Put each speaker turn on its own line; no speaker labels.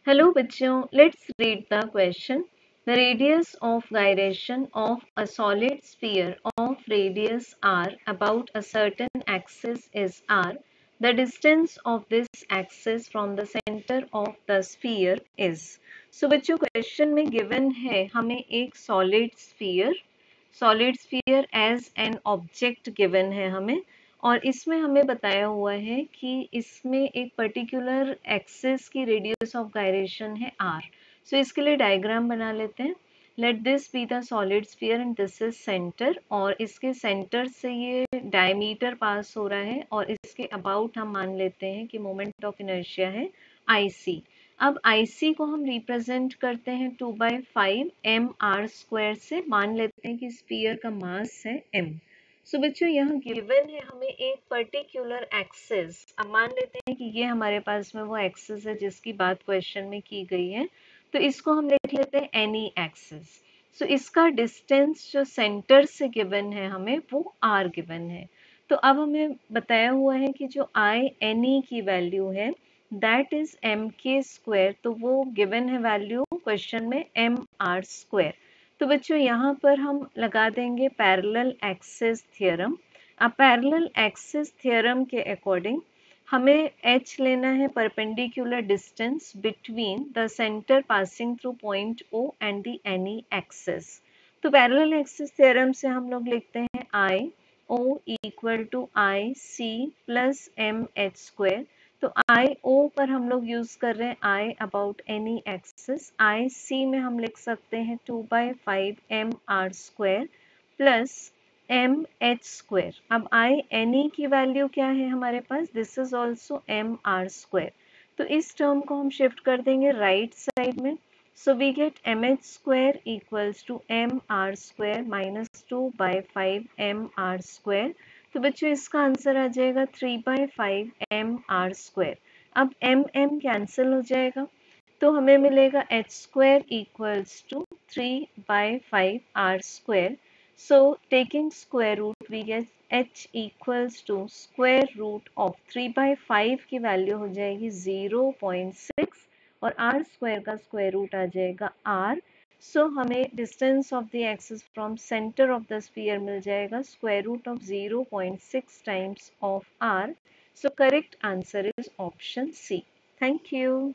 Hello बच्चों, let's read the question. The radius of gyration of a solid sphere of radius r about a certain axis is r. The distance of this axis from the center of the sphere is. So बच्चों question में given है हमें एक solid sphere as an object given है हमें, और इसमें हमें बताया हुआ है कि इसमें एक पर्टिकुलर एक्सिस की रेडियस ऑफ गायरेशन है r. सो इसके लिए डायग्राम बना लेते हैं. Let this be the solid sphere and this is centre, और इसके सेंटर से ये डायमीटर पास हो रहा है और इसके अबाउट हम मान लेते हैं कि मोमेंट ऑफ इनर्शिया है IC. अब IC को हम रिप्रेजेंट करते हैं 2/5 mr² से. मान लेते हैं कि स्फीयर का मास है m. सो बच्चों यहाँ गिवन है हमें एक पर्टिकुलर एक्सिस. अब मान लेते हैं कि ये हमारे पास में वो एक्सिस है जिसकी बात क्वेश्चन में की गई है, तो इसको हम लिख लेते हैं एनी एक्सिस. सो इसका डिस्टेंस जो सेंटर से गिवन है हमें वो r गिवन है. तो अब हमें बताया हुआ है कि जो आई एनी की वैल्यू है दैट इज mk², तो वो गिवन है वैल्यू क्वेश्चन में mr². तो बच्चों यहाँ पर हम लगा देंगे पैरेलल एक्सिस थ्योरम. अब पैरेलल एक्सिस थ्योरम के अकॉर्डिंग हमें h लेना है perpendicular distance between the centre passing through point O and the any axis. तो पैरेलल एक्सिस थ्योरम से हम लोग लिखते हैं I O equal to I C plus mh². तो आई ओ पर हम लोग यूज कर रहे हैं आई अबाउट एनी एक्सिस. आई सी में हम लिख सकते हैं 2/5 mr² प्लस mh². अब आई एनी की वैल्यू क्या है हमारे पास, दिस इज ऑल्सो mr². तो इस टर्म को हम शिफ्ट कर देंगे राइट साइड में. So we get mh² equals to mr² minus 2/5 mr². तो बच्चों इसका आंसर आ जाएगा 3/5 mr². अब m कैंसिल हो जाएगा तो हमें मिलेगा h² equals to 3/5 r². So taking square root we get h equals to square root of 3/5 की वैल्यू हो जाएगी 0.6 और r² का स्क्वायर रूट आ जाएगा r. सो हमें distance of the axis from centre of the sphere मिल जाएगा square root of 0.6 times of r. So correct answer is option C. Thank you.